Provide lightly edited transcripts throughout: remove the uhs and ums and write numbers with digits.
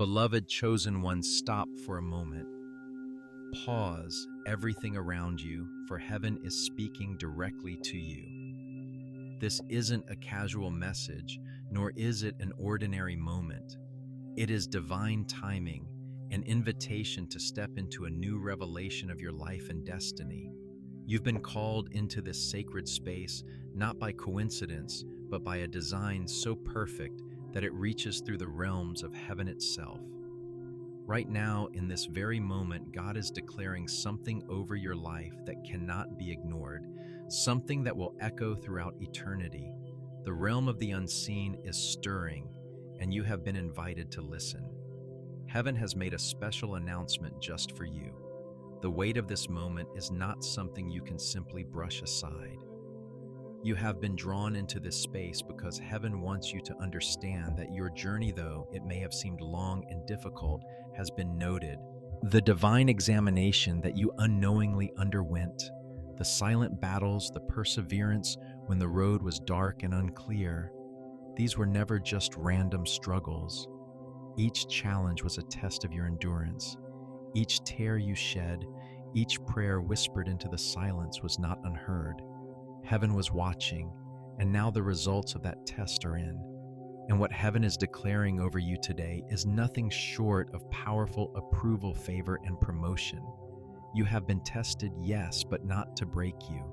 Beloved chosen ones, stop for a moment. Pause everything around you, for heaven is speaking directly to you. This isn't a casual message, nor is it an ordinary moment. It is divine timing, an invitation to step into a new revelation of your life and destiny. You've been called into this sacred space not by coincidence, but by a design so perfect that it reaches through the realms of heaven itself. Right now, in this very moment, God is declaring something over your life that cannot be ignored, something that will echo throughout eternity. The realm of the unseen is stirring, and you have been invited to listen. Heaven has made a special announcement just for you. The weight of this moment is not something you can simply brush aside. You have been drawn into this space because heaven wants you to understand that your journey, though it may have seemed long and difficult, has been noted. The divine examination that you unknowingly underwent, the silent battles, the perseverance when the road was dark and unclear, these were never just random struggles. Each challenge was a test of your endurance. Each tear you shed, each prayer whispered into the silence was not unheard. Heaven was watching, and now the results of that test are in. And what heaven is declaring over you today is nothing short of powerful approval, favor, and promotion. You have been tested, yes, but not to break you.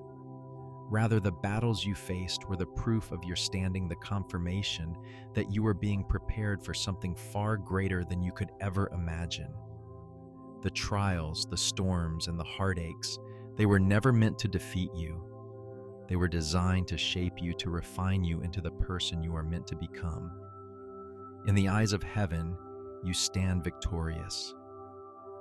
Rather, the battles you faced were the proof of your standing, the confirmation that you were being prepared for something far greater than you could ever imagine. The trials, the storms, and the heartaches, they were never meant to defeat you. They were designed to shape you, to refine you into the person you are meant to become. In the eyes of heaven, you stand victorious.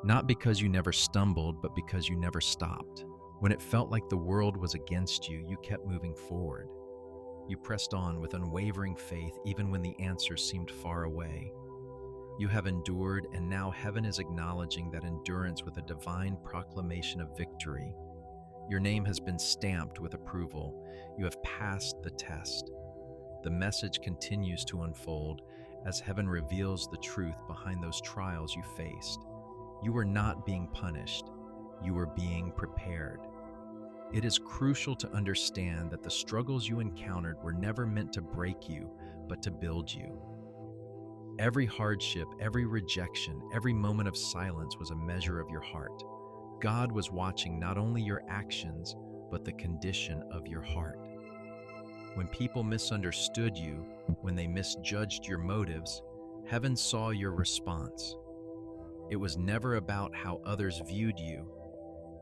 Not because you never stumbled, but because you never stopped. When it felt like the world was against you, you kept moving forward. You pressed on with unwavering faith even when the answers seemed far away. You have endured, and now heaven is acknowledging that endurance with a divine proclamation of victory. Your name has been stamped with approval. You have passed the test. The message continues to unfold as heaven reveals the truth behind those trials you faced. You were not being punished. You were being prepared. It is crucial to understand that the struggles you encountered were never meant to break you, but to build you. Every hardship, every rejection, every moment of silence was a measure of your heart. God was watching not only your actions, but the condition of your heart. When people misunderstood you, when they misjudged your motives, heaven saw your response. It was never about how others viewed you.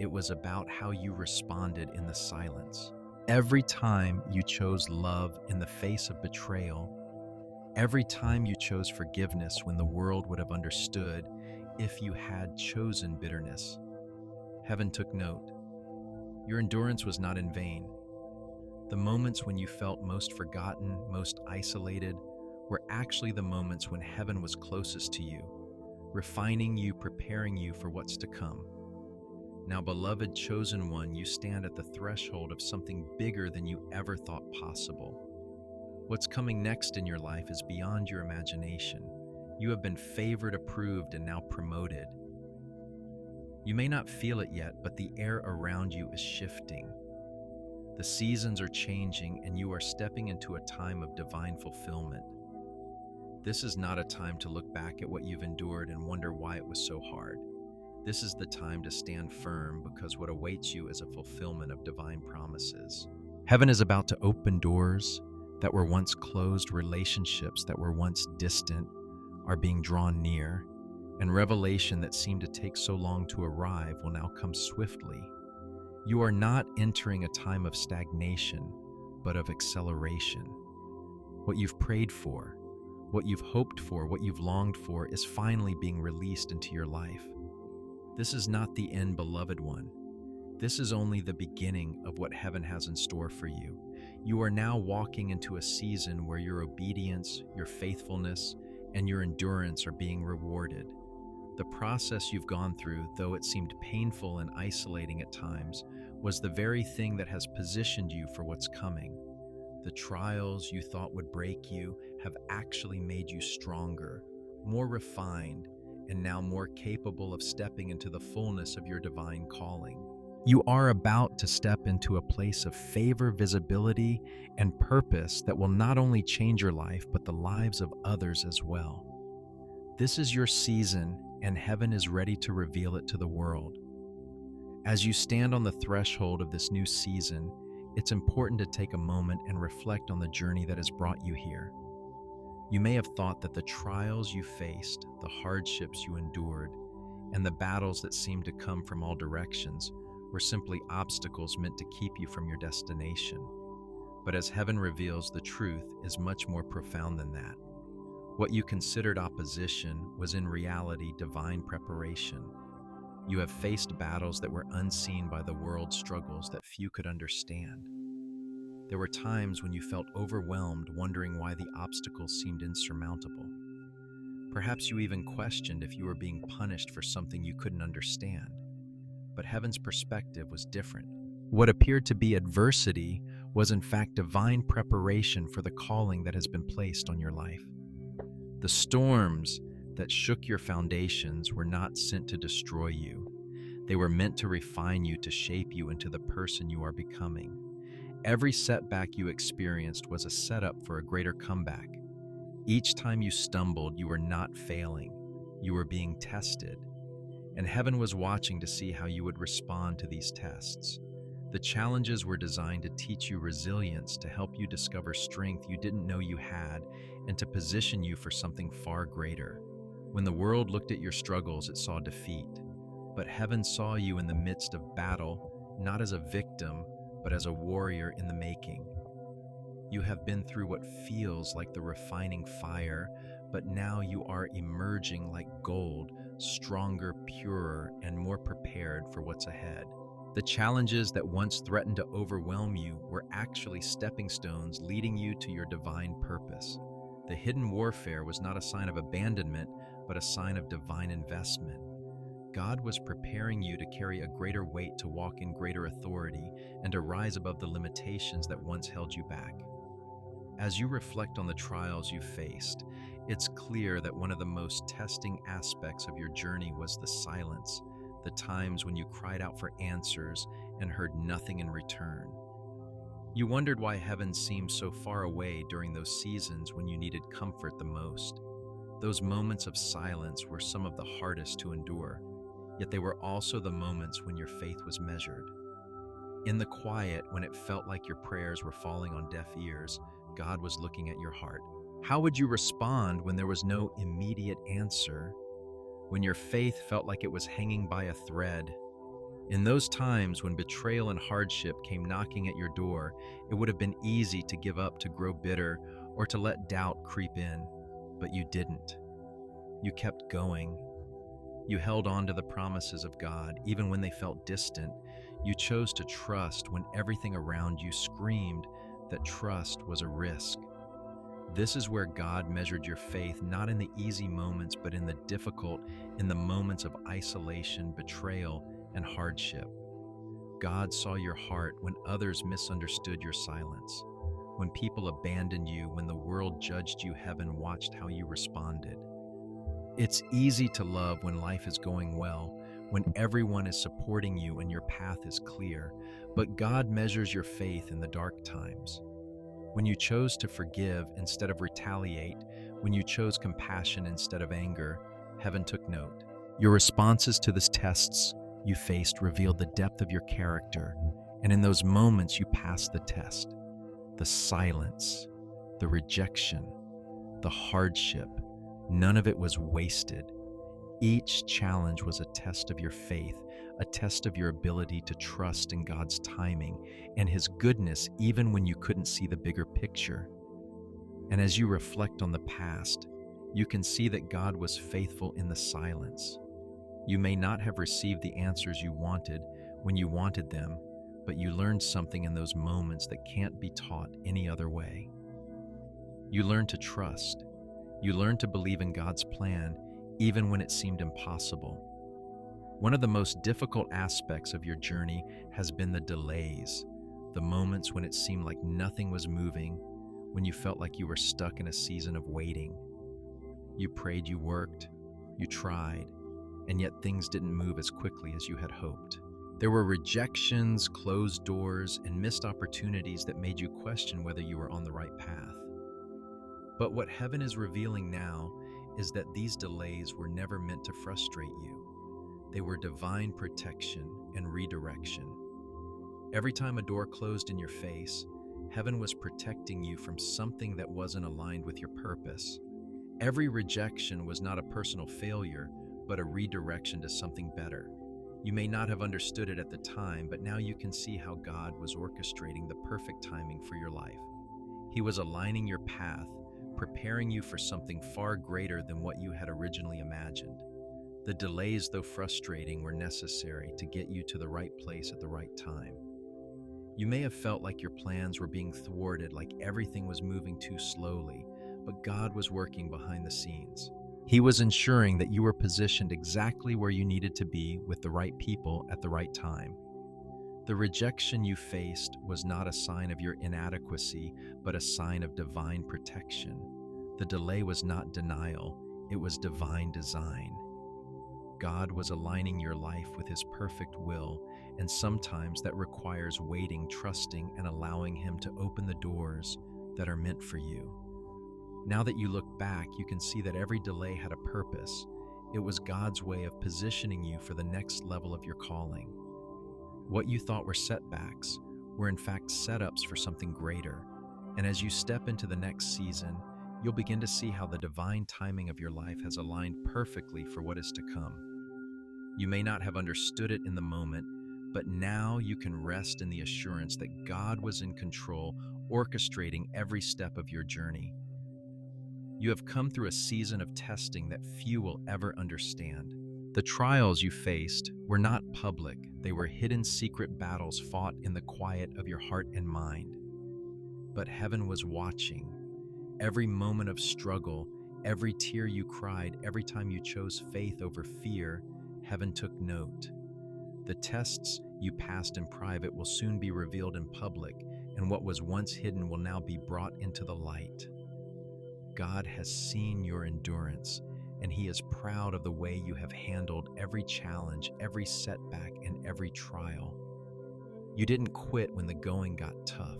It was about how you responded in the silence. Every time you chose love in the face of betrayal, every time you chose forgiveness when the world would have understood if you had chosen bitterness, heaven took note. Your endurance was not in vain. The moments when you felt most forgotten, most isolated, were actually the moments when heaven was closest to you, refining you, preparing you for what's to come. Now, beloved chosen one, you stand at the threshold of something bigger than you ever thought possible. What's coming next in your life is beyond your imagination. You have been favored, approved, and now promoted. You may not feel it yet, but the air around you is shifting. The seasons are changing, and you are stepping into a time of divine fulfillment. This is not a time to look back at what you've endured and wonder why it was so hard. This is the time to stand firm, because what awaits you is a fulfillment of divine promises. Heaven is about to open doors that were once closed, relationships that were once distant are being drawn near, and revelation that seemed to take so long to arrive will now come swiftly. You are not entering a time of stagnation, but of acceleration. What you've prayed for, what you've hoped for, what you've longed for is finally being released into your life. This is not the end, beloved one. This is only the beginning of what heaven has in store for you. You are now walking into a season where your obedience, your faithfulness, and your endurance are being rewarded. The process you've gone through, though it seemed painful and isolating at times, was the very thing that has positioned you for what's coming. The trials you thought would break you have actually made you stronger, more refined, and now more capable of stepping into the fullness of your divine calling. You are about to step into a place of favor, visibility, and purpose that will not only change your life, but the lives of others as well. This is your season, and heaven is ready to reveal it to the world. As you stand on the threshold of this new season, it's important to take a moment and reflect on the journey that has brought you here. You may have thought that the trials you faced, the hardships you endured, and the battles that seemed to come from all directions were simply obstacles meant to keep you from your destination. But as heaven reveals, the truth is much more profound than that. What you considered opposition was in reality divine preparation. You have faced battles that were unseen by the world's struggles that few could understand. There were times when you felt overwhelmed, wondering why the obstacles seemed insurmountable. Perhaps you even questioned if you were being punished for something you couldn't understand. But heaven's perspective was different. What appeared to be adversity was in fact divine preparation for the calling that has been placed on your life. The storms that shook your foundations were not sent to destroy you. They were meant to refine you, to shape you into the person you are becoming. Every setback you experienced was a setup for a greater comeback. Each time you stumbled, you were not failing. You were being tested. And heaven was watching to see how you would respond to these tests. The challenges were designed to teach you resilience, to help you discover strength you didn't know you had, and to position you for something far greater. When the world looked at your struggles, it saw defeat. But heaven saw you in the midst of battle, not as a victim, but as a warrior in the making. You have been through what feels like the refining fire, but now you are emerging like gold, stronger, purer, and more prepared for what's ahead. The challenges that once threatened to overwhelm you were actually stepping stones leading you to your divine purpose. The hidden warfare was not a sign of abandonment, but a sign of divine investment. God was preparing you to carry a greater weight, to walk in greater authority, and to rise above the limitations that once held you back. As you reflect on the trials you faced, it's clear that one of the most testing aspects of your journey was the silence, the times when you cried out for answers and heard nothing in return. You wondered why heaven seemed so far away during those seasons when you needed comfort the most. Those moments of silence were some of the hardest to endure, yet they were also the moments when your faith was measured. In the quiet, when it felt like your prayers were falling on deaf ears, God was looking at your heart. How would you respond when there was no immediate answer? When your faith felt like it was hanging by a thread? In those times when betrayal and hardship came knocking at your door, it would have been easy to give up, to grow bitter, or to let doubt creep in. But you didn't. You kept going. You held on to the promises of God, even when they felt distant. You chose to trust when everything around you screamed that trust was a risk. This is where God measured your faith, not in the easy moments, but in the difficult, in the moments of isolation, betrayal, and hardship. God saw your heart when others misunderstood your silence. When people abandoned you, when the world judged you, heaven watched how you responded. It's easy to love when life is going well, when everyone is supporting you and your path is clear, but God measures your faith in the dark times. When you chose to forgive instead of retaliate, when you chose compassion instead of anger, heaven took note. Your responses to the tests you faced revealed the depth of your character, and in those moments you passed the test. The silence, the rejection, the hardship, none of it was wasted. Each challenge was a test of your faith, a test of your ability to trust in God's timing and His goodness even when you couldn't see the bigger picture. And as you reflect on the past, you can see that God was faithful in the silence. You may not have received the answers you wanted when you wanted them, but you learned something in those moments that can't be taught any other way. You learned to trust. You learned to believe in God's plan, even when it seemed impossible. One of the most difficult aspects of your journey has been the delays, the moments when it seemed like nothing was moving, when you felt like you were stuck in a season of waiting. You prayed, you worked, you tried, and yet things didn't move as quickly as you had hoped. There were rejections, closed doors, and missed opportunities that made you question whether you were on the right path. But what heaven is revealing now is that these delays were never meant to frustrate you. They were divine protection and redirection. Every time a door closed in your face, heaven was protecting you from something that wasn't aligned with your purpose. Every rejection was not a personal failure, but a redirection to something better. You may not have understood it at the time, but now you can see how God was orchestrating the perfect timing for your life. He was aligning your path, preparing you for something far greater than what you had originally imagined. The delays, though frustrating, were necessary to get you to the right place at the right time. You may have felt like your plans were being thwarted, like everything was moving too slowly, but God was working behind the scenes. He was ensuring that you were positioned exactly where you needed to be with the right people at the right time. The rejection you faced was not a sign of your inadequacy, but a sign of divine protection. The delay was not denial, it was divine design. God was aligning your life with His perfect will, and sometimes that requires waiting, trusting, and allowing Him to open the doors that are meant for you. Now that you look back, you can see that every delay had a purpose. It was God's way of positioning you for the next level of your calling. What you thought were setbacks were in fact setups for something greater. And as you step into the next season, you'll begin to see how the divine timing of your life has aligned perfectly for what is to come. You may not have understood it in the moment, but now you can rest in the assurance that God was in control, orchestrating every step of your journey. You have come through a season of testing that few will ever understand. The trials you faced were not public, they were hidden secret battles fought in the quiet of your heart and mind. But heaven was watching. Every moment of struggle, every tear you cried, every time you chose faith over fear, heaven took note. The tests you passed in private will soon be revealed in public, and what was once hidden will now be brought into the light. God has seen your endurance, and He is proud of the way you have handled every challenge, every setback, and every trial. You didn't quit when the going got tough.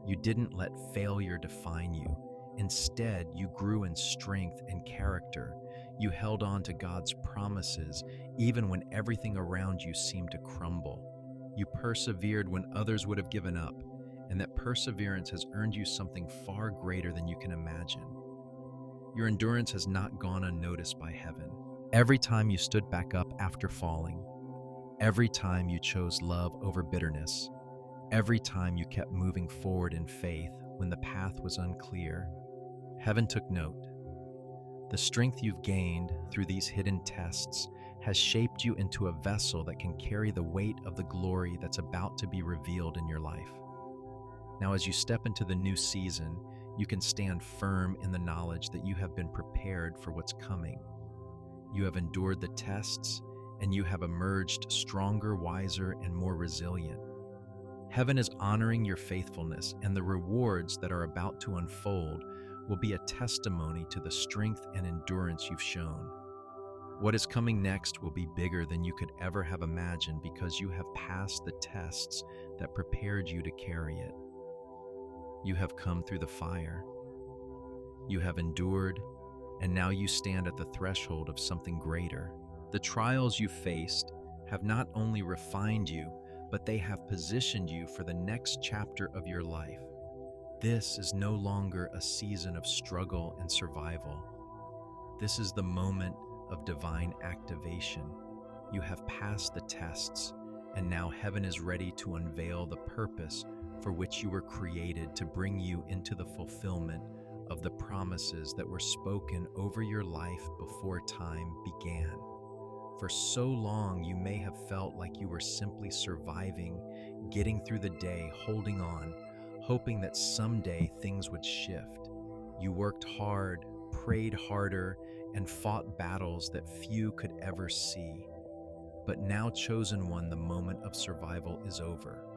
You didn't let failure define you. Instead, you grew in strength and character. You held on to God's promises, even when everything around you seemed to crumble. You persevered when others would have given up, and that perseverance has earned you something far greater than you can imagine. Your endurance has not gone unnoticed by heaven. Every time you stood back up after falling, every time you chose love over bitterness, every time you kept moving forward in faith when the path was unclear, heaven took note. The strength you've gained through these hidden tests has shaped you into a vessel that can carry the weight of the glory that's about to be revealed in your life. Now, as you step into the new season, you can stand firm in the knowledge that you have been prepared for what's coming. You have endured the tests, and you have emerged stronger, wiser, and more resilient. Heaven is honoring your faithfulness, and the rewards that are about to unfold will be a testimony to the strength and endurance you've shown. What is coming next will be bigger than you could ever have imagined because you have passed the tests that prepared you to carry it. You have come through the fire. You have endured, and now you stand at the threshold of something greater. The trials you faced have not only refined you, but they have positioned you for the next chapter of your life. This is no longer a season of struggle and survival. This is the moment of divine activation. You have passed the tests, and now heaven is ready to unveil the purpose for which you were created, to bring you into the fulfillment of the promises that were spoken over your life before time began. For so long, you may have felt like you were simply surviving, getting through the day, holding on, hoping that someday things would shift. You worked hard, prayed harder, and fought battles that few could ever see. But now, chosen one, the moment of survival is over.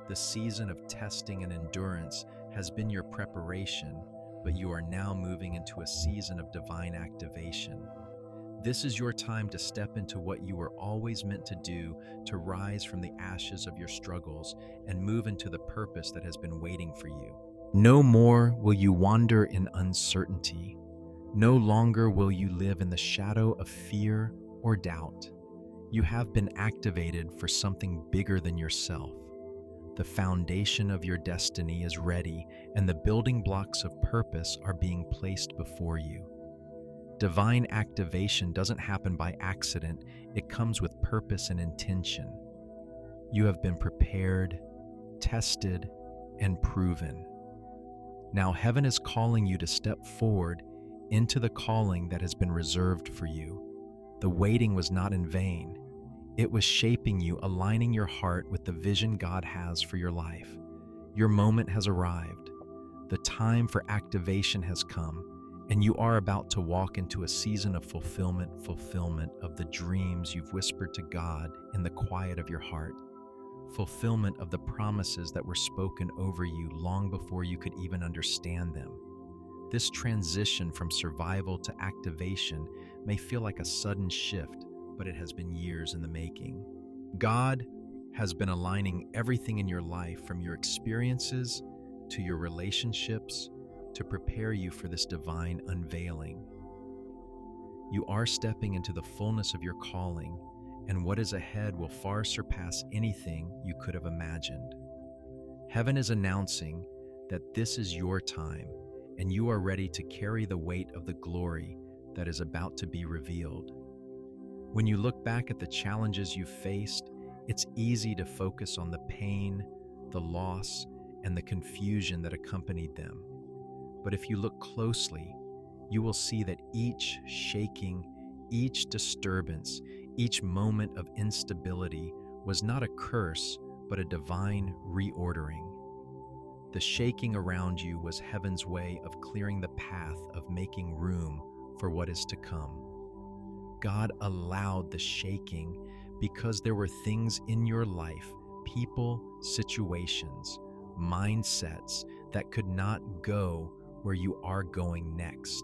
The season of testing and endurance has been your preparation, but you are now moving into a season of divine activation. This is your time to step into what you were always meant to do, to rise from the ashes of your struggles and move into the purpose that has been waiting for you. No more will you wander in uncertainty. No longer will you live in the shadow of fear or doubt. You have been activated for something bigger than yourself. The foundation of your destiny is ready, and the building blocks of purpose are being placed before you. Divine activation doesn't happen by accident, it comes with purpose and intention. You have been prepared, tested, and proven. Now heaven is calling you to step forward into the calling that has been reserved for you. The waiting was not in vain. It was shaping you, aligning your heart with the vision God has for your life. Your moment has arrived. The time for activation has come, and you are about to walk into a season of fulfillment of the dreams you've whispered to God in the quiet of your heart. Fulfillment of the promises that were spoken over you long before you could even understand them. This transition from survival to activation may feel like a sudden shift, but it has been years in the making. God has been aligning everything in your life, from your experiences to your relationships, to prepare you for this divine unveiling. You are stepping into the fullness of your calling, and what is ahead will far surpass anything you could have imagined. Heaven is announcing that this is your time, and you are ready to carry the weight of the glory that is about to be revealed. When you look back at the challenges you've faced, it's easy to focus on the pain, the loss, and the confusion that accompanied them. But if you look closely, you will see that each shaking, each disturbance, each moment of instability was not a curse, but a divine reordering. The shaking around you was heaven's way of clearing the path, of making room for what is to come. God allowed the shaking because there were things in your life, people, situations, mindsets that could not go where you are going next.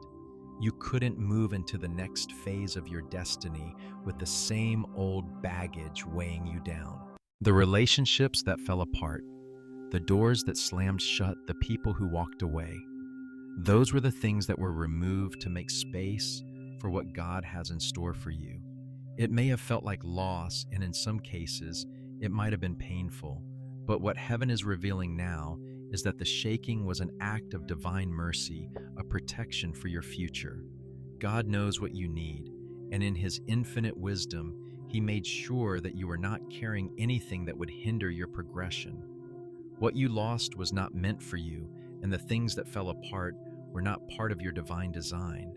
You couldn't move into the next phase of your destiny with the same old baggage weighing you down. The relationships that fell apart, the doors that slammed shut, the people who walked away, those were the things that were removed to make space for what God has in store for you. It may have felt like loss, and in some cases, it might have been painful, but what heaven is revealing now is that the shaking was an act of divine mercy, a protection for your future. God knows what you need, and in His infinite wisdom, He made sure that you were not carrying anything that would hinder your progression. What you lost was not meant for you, and the things that fell apart were not part of your divine design.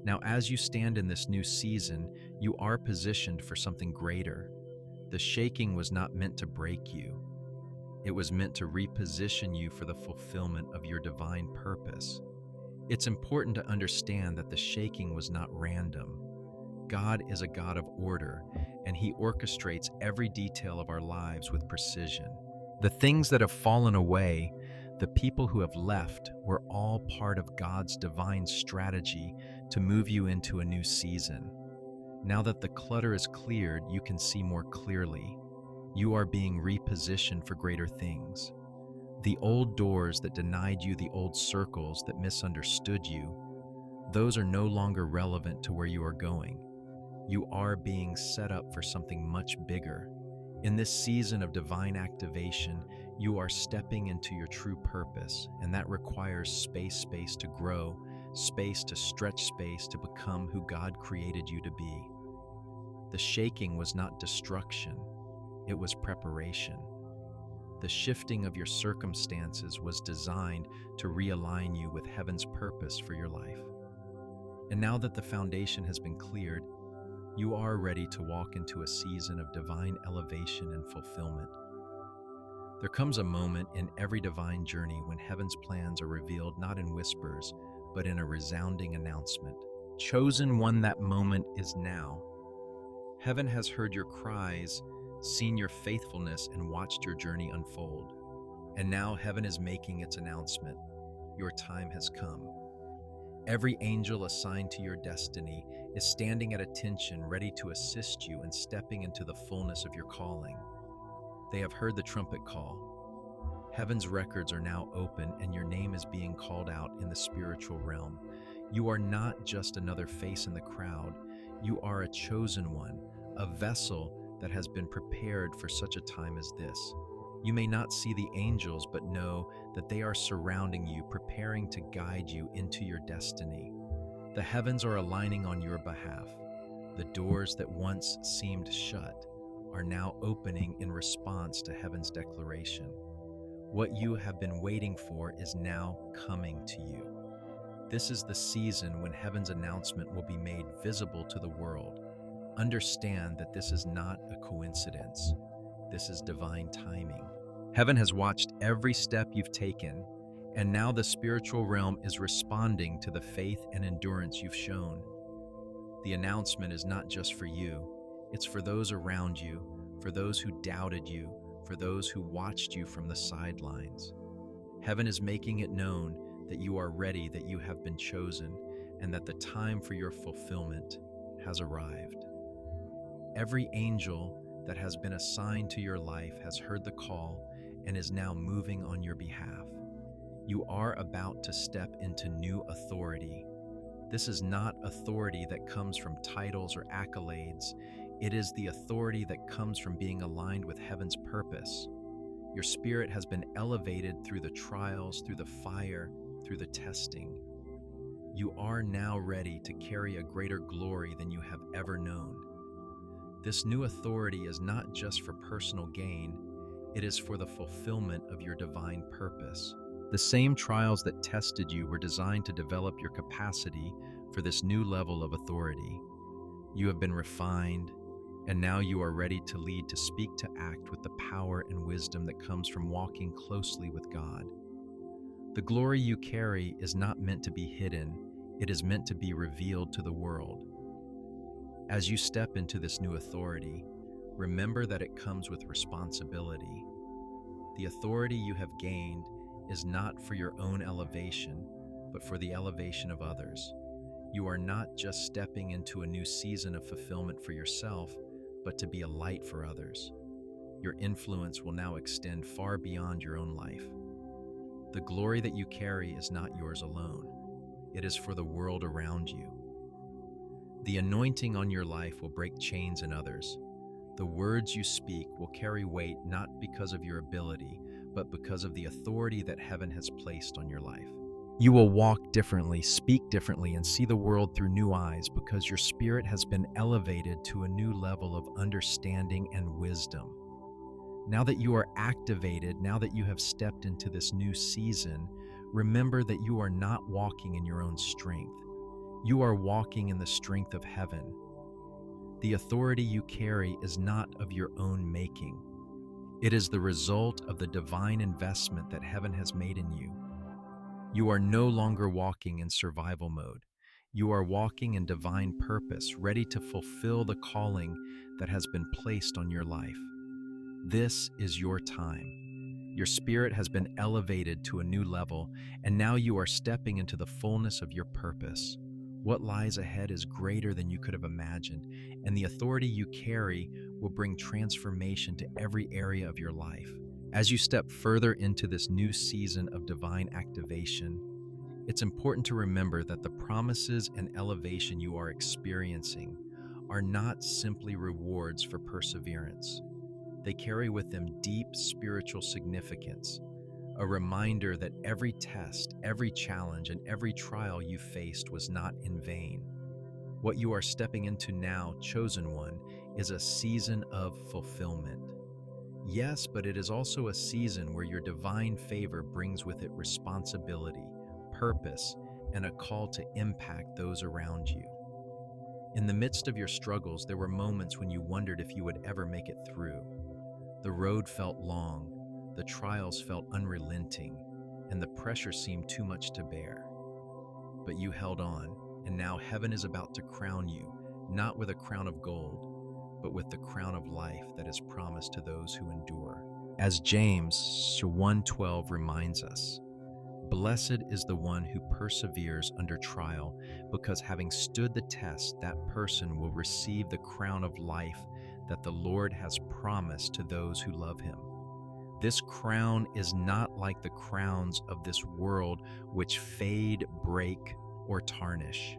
Now, as you stand in this new season, you are positioned for something greater. The shaking was not meant to break you. It was meant to reposition you for the fulfillment of your divine purpose. It's important to understand that the shaking was not random. God is a God of order, and He orchestrates every detail of our lives with precision. The things that have fallen away, the people who have left, were all part of God's divine strategy to move you into a new season. Now that the clutter is cleared, you can see more clearly. You are being repositioned for greater things. The old doors that denied you, the old circles that misunderstood you, those are no longer relevant to where you are going. You are being set up for something much bigger. In this season of divine activation, you are stepping into your true purpose, and that requires space to grow, space to stretch, space to become who God created you to be. The shaking was not destruction, it was preparation. The shifting of your circumstances was designed to realign you with heaven's purpose for your life. And now that the foundation has been cleared, you are ready to walk into a season of divine elevation and fulfillment. There comes a moment in every divine journey when heaven's plans are revealed not in whispers, but in a resounding announcement. Chosen one, that moment is now. Heaven has heard your cries, seen your faithfulness, and watched your journey unfold. And now heaven is making its announcement. your time has come. Every angel assigned to your destiny is standing at attention, ready to assist you in stepping into the fullness of your calling. They have heard the trumpet call. Heaven's records are now open, and your name is being called out in the spiritual realm. You are not just another face in the crowd. You are a chosen one, a vessel that has been prepared for such a time as this. You may not see the angels, but know that they are surrounding you, preparing to guide you into your destiny. The heavens are aligning on your behalf. The doors that once seemed shut are now opening in response to heaven's declaration. What you have been waiting for is now coming to you. This is the season when heaven's announcement will be made visible to the world. Understand that this is not a coincidence. This is divine timing. Heaven has watched every step you've taken, and now the spiritual realm is responding to the faith and endurance you've shown. The announcement is not just for you, it's for those around you, for those who doubted you, for those who watched you from the sidelines. Heaven is making it known that you are ready, that you have been chosen, and that the time for your fulfillment has arrived. Every angel that has been assigned to your life has heard the call and is now moving on your behalf. You are about to step into new authority. This is not authority that comes from titles or accolades. It is the authority that comes from being aligned with heaven's purpose. Your spirit has been elevated through the trials, through the fire, through the testing. You are now ready to carry a greater glory than you have ever known. This new authority is not just for personal gain, it is for the fulfillment of your divine purpose. The same trials that tested you were designed to develop your capacity for this new level of authority. You have been refined, and now you are ready to lead, to speak, to act with the power and wisdom that comes from walking closely with God. The glory you carry is not meant to be hidden, it is meant to be revealed to the world. As you step into this new authority, remember that it comes with responsibility. The authority you have gained is not for your own elevation, but for the elevation of others. You are not just stepping into a new season of fulfillment for yourself, but to be a light for others. Your influence will now extend far beyond your own life. The glory that you carry is not yours alone. It is for the world around you. The anointing on your life will break chains in others. The words you speak will carry weight not because of your ability, but because of the authority that heaven has placed on your life. You will walk differently, speak differently, and see the world through new eyes because your spirit has been elevated to a new level of understanding and wisdom. Now that you are activated, now that you have stepped into this new season, remember that you are not walking in your own strength. You are walking in the strength of heaven. The authority you carry is not of your own making. It is the result of the divine investment that heaven has made in you. You are no longer walking in survival mode. You are walking in divine purpose, ready to fulfill the calling that has been placed on your life. This is your time. Your spirit has been elevated to a new level, and now you are stepping into the fullness of your purpose. What lies ahead is greater than you could have imagined, and the authority you carry will bring transformation to every area of your life. As you step further into this new season of divine activation, it's important to remember that the promises and elevation you are experiencing are not simply rewards for perseverance. They carry with them deep spiritual significance, a reminder that every test, every challenge, and every trial you faced was not in vain. What you are stepping into now, chosen one, is a season of fulfillment. Yes, but it is also a season where your divine favor brings with it responsibility, purpose, and a call to impact those around you. In the midst of your struggles, there were moments when you wondered if you would ever make it through. The road felt long, the trials felt unrelenting, and the pressure seemed too much to bear. But you held on, and now heaven is about to crown you, not with a crown of gold, but with the crown of life that is promised to those who endure. As James 1:12 reminds us, Blessed is the one who perseveres under trial, because having stood the test, that person will receive the crown of life that the Lord has promised to those who love him. This crown is not like the crowns of this world, which fade, break, or tarnish.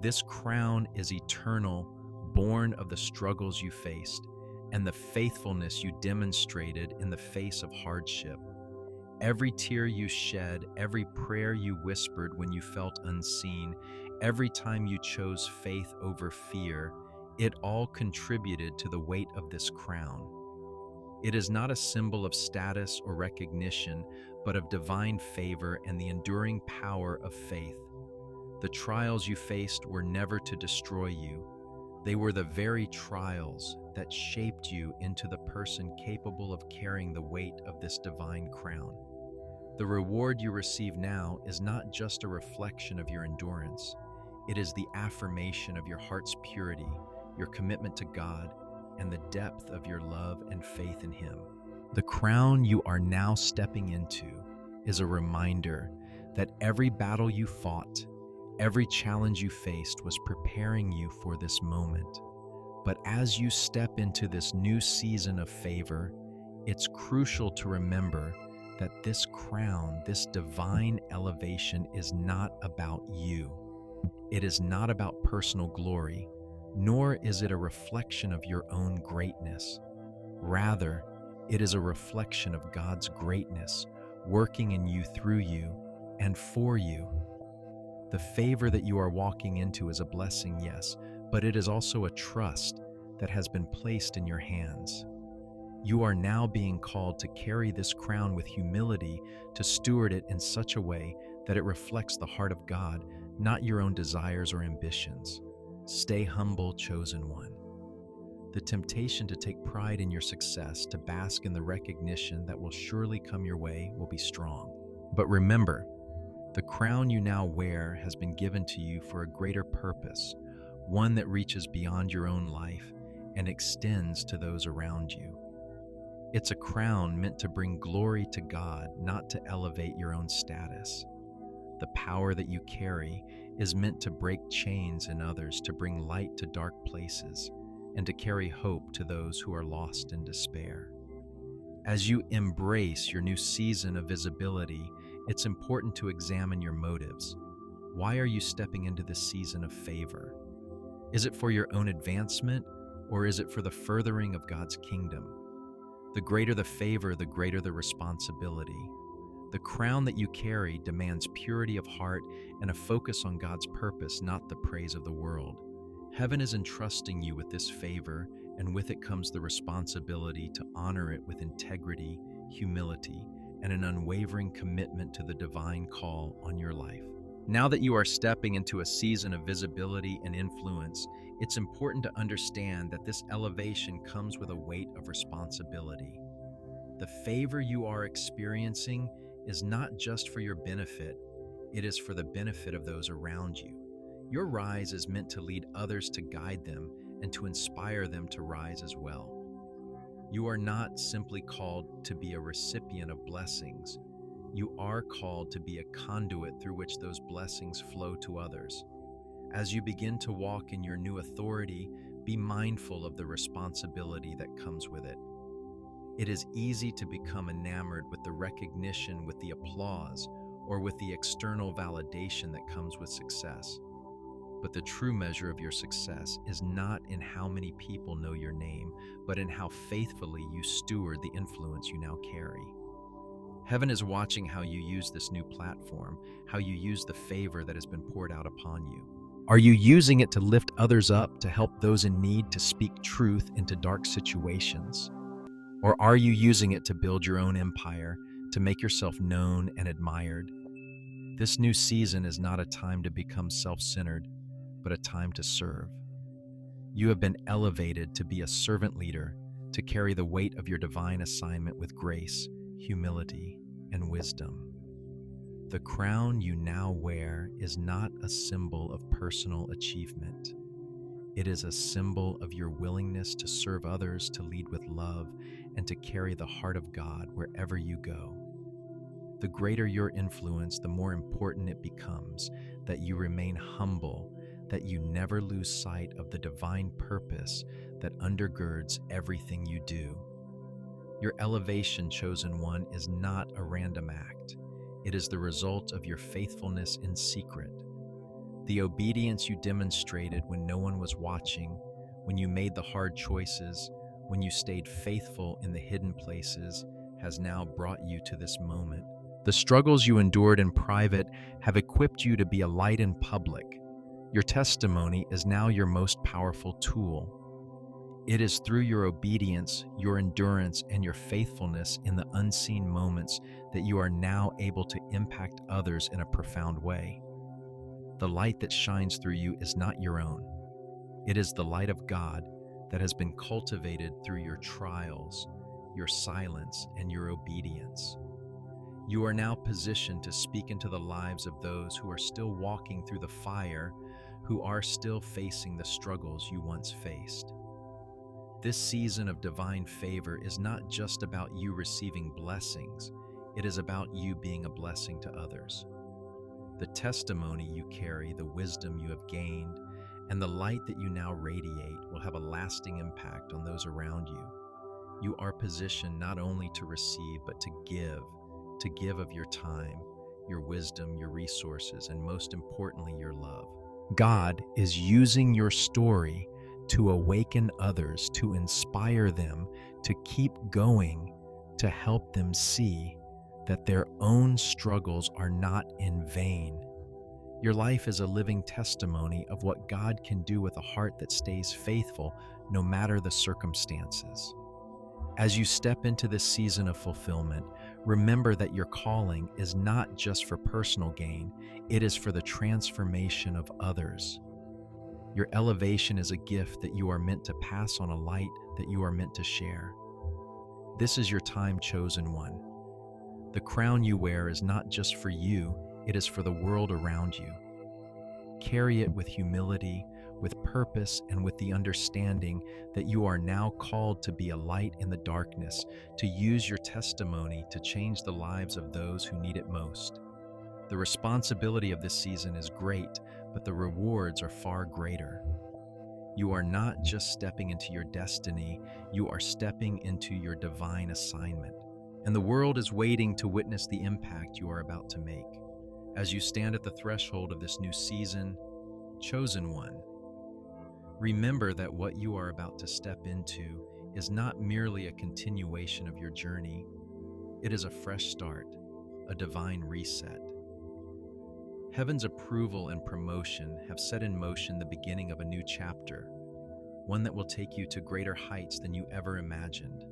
This crown is eternal, born of the struggles you faced and the faithfulness you demonstrated in the face of hardship. Every tear you shed, every prayer you whispered when you felt unseen, every time you chose faith over fear, it all contributed to the weight of this crown. It is not a symbol of status or recognition, but of divine favor and the enduring power of faith. The trials you faced were never to destroy you. They were the very trials that shaped you into the person capable of carrying the weight of this divine crown. The reward you receive now is not just a reflection of your endurance. It is the affirmation of your heart's purity, your commitment to God, and the depth of your love and faith in Him. The crown you are now stepping into is a reminder that every battle you fought, every challenge you faced was preparing you for this moment. But as you step into this new season of favor, it's crucial to remember that this crown, this divine elevation, is not about you. It is not about personal glory, nor is it a reflection of your own greatness. Rather, it is a reflection of God's greatness working in you, through you, and for you. The favor that you are walking into is a blessing, yes, but it is also a trust that has been placed in your hands. You are now being called to carry this crown with humility, to steward it in such a way that it reflects the heart of God, not your own desires or ambitions. Stay humble, chosen one. The temptation to take pride in your success, to bask in the recognition that will surely come your way, will be strong. But remember, the crown you now wear has been given to you for a greater purpose, one that reaches beyond your own life and extends to those around you. It's a crown meant to bring glory to God, not to elevate your own status. The power that you carry is meant to break chains in others, to bring light to dark places, and to carry hope to those who are lost in despair. As you embrace your new season of visibility, it's important to examine your motives. Why are you stepping into this season of favor? Is it for your own advancement, or is it for the furthering of God's kingdom? The greater the favor, the greater the responsibility. The crown that you carry demands purity of heart and a focus on God's purpose, not the praise of the world. Heaven is entrusting you with this favor, and with it comes the responsibility to honor it with integrity, humility, and an unwavering commitment to the divine call on your life. Now that you are stepping into a season of visibility and influence, it's important to understand that this elevation comes with a weight of responsibility. The favor you are experiencing is not just for your benefit, it is for the benefit of those around you. Your rise is meant to lead others, to guide them, and to inspire them to rise as well. You are not simply called to be a recipient of blessings. You are called to be a conduit through which those blessings flow to others. As you begin to walk in your new authority, be mindful of the responsibility that comes with it. It is easy to become enamored with the recognition, with the applause, or with the external validation that comes with success. But the true measure of your success is not in how many people know your name, but in how faithfully you steward the influence you now carry. Heaven is watching how you use this new platform, how you use the favor that has been poured out upon you. Are you using it to lift others up, to help those in need, to speak truth into dark situations? Or are you using it to build your own empire, to make yourself known and admired? This new season is not a time to become self-centered, but a time to serve. You have been elevated to be a servant leader, to carry the weight of your divine assignment with grace, humility, and wisdom. The crown you now wear is not a symbol of personal achievement. It is a symbol of your willingness to serve others, to lead with love, and to carry the heart of God wherever you go. The greater your influence, the more important it becomes that you remain humble, that you never lose sight of the divine purpose that undergirds everything you do. Your elevation, chosen one, is not a random act. It is the result of your faithfulness in secret. The obedience you demonstrated when no one was watching, when you made the hard choices, when you stayed faithful in the hidden places, has now brought you to this moment. The struggles you endured in private have equipped you to be a light in public. Your testimony is now your most powerful tool. It is through your obedience, your endurance, and your faithfulness in the unseen moments that you are now able to impact others in a profound way. The light that shines through you is not your own. It is the light of God that has been cultivated through your trials, your silence, and your obedience. You are now positioned to speak into the lives of those who are still walking through the fire, who are still facing the struggles you once faced. This season of divine favor is not just about you receiving blessings, it is about you being a blessing to others. The testimony you carry, the wisdom you have gained, and the light that you now radiate will have a lasting impact on those around you. You are positioned not only to receive, but to give of your time, your wisdom, your resources, and most importantly, your love. God is using your story to awaken others, to inspire them, to keep going, to help them see that their own struggles are not in vain. Your life is a living testimony of what God can do with a heart that stays faithful no matter the circumstances. As you step into this season of fulfillment, remember that your calling is not just for personal gain, it is for the transformation of others. Your elevation is a gift that you are meant to pass on, a light that you are meant to share. This is your time, chosen one. The crown you wear is not just for you, it is for the world around you. Carry it with humility, with purpose, and with the understanding that you are now called to be a light in the darkness, to use your testimony to change the lives of those who need it most. The responsibility of this season is great, but the rewards are far greater. You are not just stepping into your destiny, you are stepping into your divine assignment. And the world is waiting to witness the impact you are about to make. As you stand at the threshold of this new season, chosen one, remember that what you are about to step into is not merely a continuation of your journey, it is a fresh start, a divine reset. Heaven's approval and promotion have set in motion the beginning of a new chapter, one that will take you to greater heights than you ever imagined.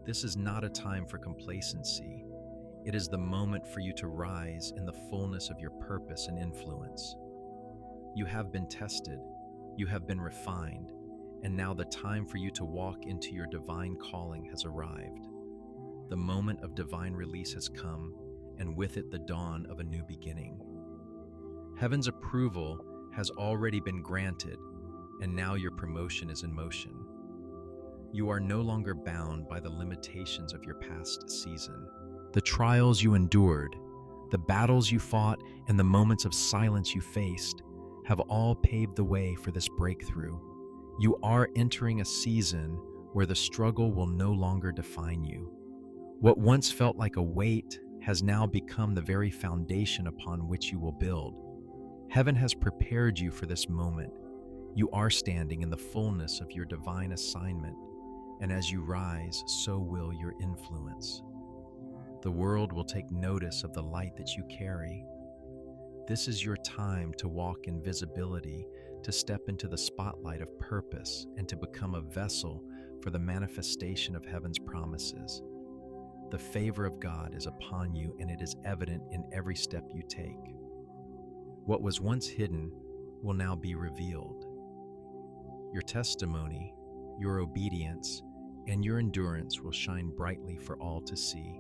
This is not a time for complacency. It is the moment for you to rise in the fullness of your purpose and influence. You have been tested, you have been refined, and now the time for you to walk into your divine calling has arrived. The moment of divine release has come, and with it the dawn of a new beginning. Heaven's approval has already been granted, and now your promotion is in motion. You are no longer bound by the limitations of your past season. The trials you endured, the battles you fought, and the moments of silence you faced have all paved the way for this breakthrough. You are entering a season where the struggle will no longer define you. What once felt like a weight has now become the very foundation upon which you will build. Heaven has prepared you for this moment. You are standing in the fullness of your divine assignment, and as you rise, so will your influence. The world will take notice of the light that you carry. This is your time to walk in visibility, to step into the spotlight of purpose, and to become a vessel for the manifestation of heaven's promises. The favor of God is upon you, and it is evident in every step you take. What was once hidden will now be revealed. Your testimony, your obedience, and your endurance will shine brightly for all to see.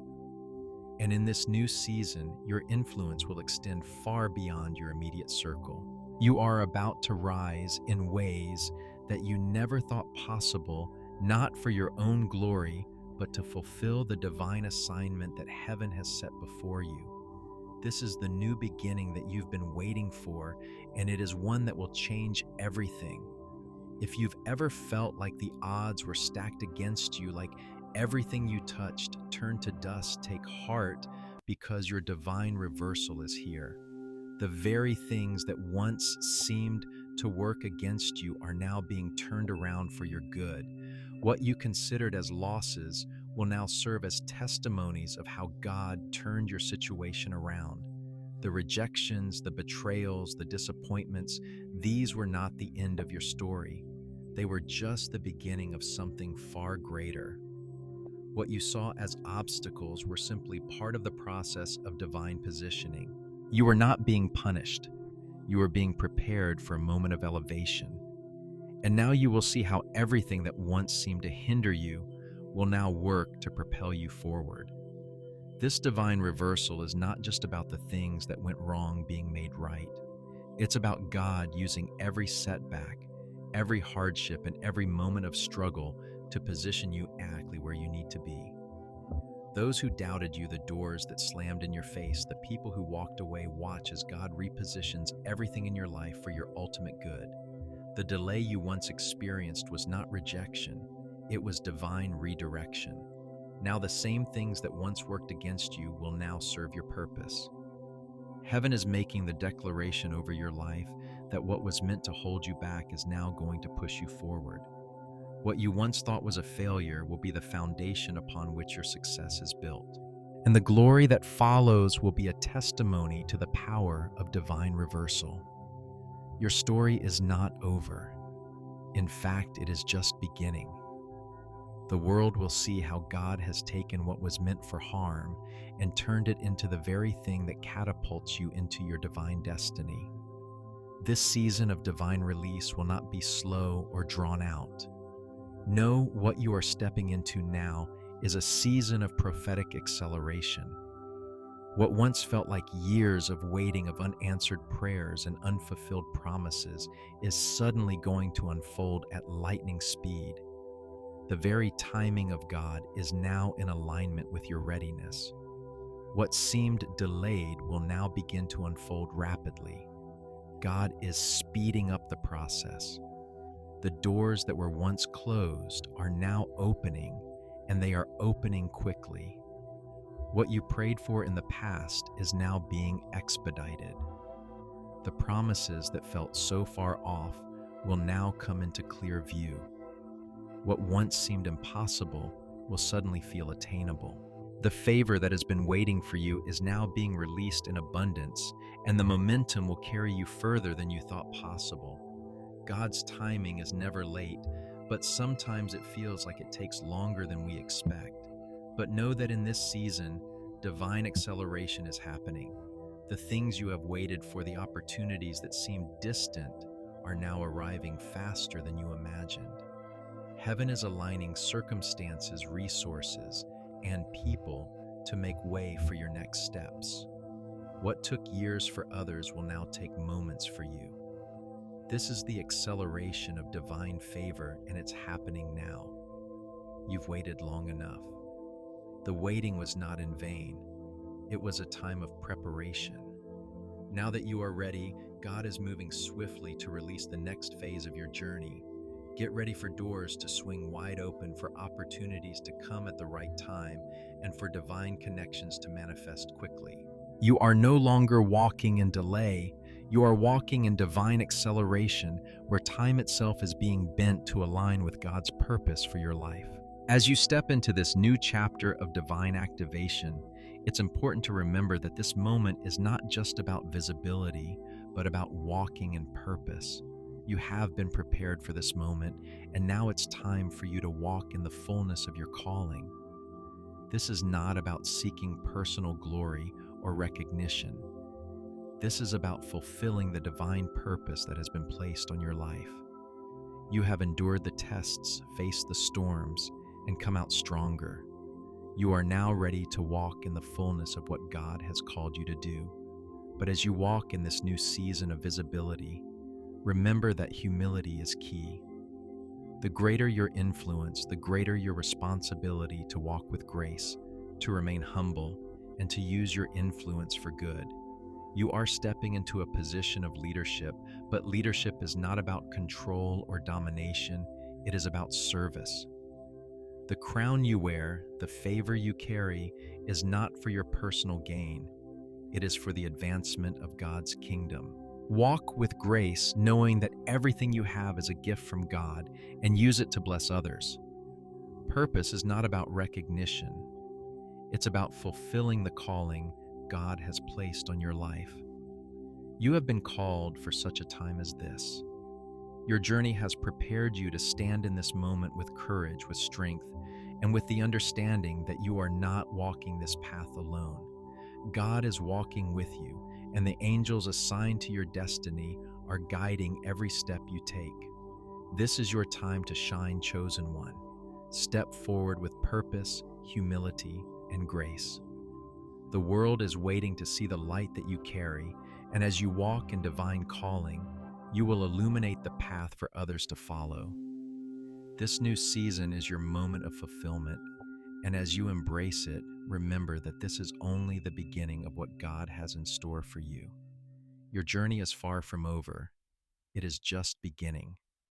And in this new season, your influence will extend far beyond your immediate circle. You are about to rise in ways that you never thought possible, not for your own glory, but to fulfill the divine assignment that heaven has set before you. This is the new beginning that you've been waiting for, and it is one that will change everything. If you've ever felt like the odds were stacked against you, like everything you touched turned to dust, take heart because your divine reversal is here. The very things that once seemed to work against you are now being turned around for your good. What you considered as losses will now serve as testimonies of how God turned your situation around. The rejections, the betrayals, the disappointments, these were not the end of your story. They were just the beginning of something far greater. What you saw as obstacles were simply part of the process of divine positioning. You were not being punished. You were being prepared for a moment of elevation. And now you will see how everything that once seemed to hinder you will now work to propel you forward. This divine reversal is not just about the things that went wrong being made right. It's about God using every setback, every hardship, and every moment of struggle to position you exactly where you need to be. Those who doubted you, the doors that slammed in your face, the people who walked away, watch as God repositions everything in your life for your ultimate good. The delay you once experienced was not rejection, it was divine redirection. Now the same things that once worked against you will now serve your purpose. Heaven is making the declaration over your life that what was meant to hold you back is now going to push you forward. What you once thought was a failure will be the foundation upon which your success is built. And the glory that follows will be a testimony to the power of divine reversal. Your story is not over. In fact, it is just beginning. The world will see how God has taken what was meant for harm and turned it into the very thing that catapults you into your divine destiny. This season of divine release will not be slow or drawn out. Know what you are stepping into now is a season of prophetic acceleration. What once felt like years of waiting, of unanswered prayers and unfulfilled promises, is suddenly going to unfold at lightning speed. The very timing of God is now in alignment with your readiness. What seemed delayed will now begin to unfold rapidly. God is speeding up the process. The doors that were once closed are now opening, and they are opening quickly. What you prayed for in the past is now being expedited. The promises that felt so far off will now come into clear view. What once seemed impossible will suddenly feel attainable. The favor that has been waiting for you is now being released in abundance, and the momentum will carry you further than you thought possible. God's timing is never late, but sometimes it feels like it takes longer than we expect. But know that in this season, divine acceleration is happening. The things you have waited for, the opportunities that seemed distant, are now arriving faster than you imagined. Heaven is aligning circumstances, resources, and people to make way for your next steps. What took years for others will now take moments for you. This is the acceleration of divine favor, and it's happening now. You've waited long enough. The waiting was not in vain. It was a time of preparation. Now that you are ready, God is moving swiftly to release the next phase of your journey. Get ready for doors to swing wide open, for opportunities to come at the right time, and for divine connections to manifest quickly. You are no longer walking in delay. You are walking in divine acceleration, where time itself is being bent to align with God's purpose for your life. As you step into this new chapter of divine activation, it's important to remember that this moment is not just about visibility, but about walking in purpose. You have been prepared for this moment, and now it's time for you to walk in the fullness of your calling. This is not about seeking personal glory or recognition. This is about fulfilling the divine purpose that has been placed on your life. You have endured the tests, faced the storms, and come out stronger. You are now ready to walk in the fullness of what God has called you to do. But as you walk in this new season of visibility, remember that humility is key. The greater your influence, the greater your responsibility to walk with grace, to remain humble, and to use your influence for good. You are stepping into a position of leadership, but leadership is not about control or domination, it is about service. The crown you wear, the favor you carry, is not for your personal gain, it is for the advancement of God's kingdom. Walk with grace, knowing that everything you have is a gift from God, and use it to bless others. Purpose is not about recognition, it's about fulfilling the calling God has placed on your life. You have been called for such a time as this. Your journey has prepared you to stand in this moment with courage, with strength, and with the understanding that you are not walking this path alone. God is walking with you, and the angels assigned to your destiny are guiding every step you take. This is your time to shine, chosen one. Step forward with purpose, humility, and grace. The world is waiting to see the light that you carry, and as you walk in divine calling, you will illuminate the path for others to follow. This new season is your moment of fulfillment, and as you embrace it, remember that this is only the beginning of what God has in store for you. Your journey is far from over, it is just beginning.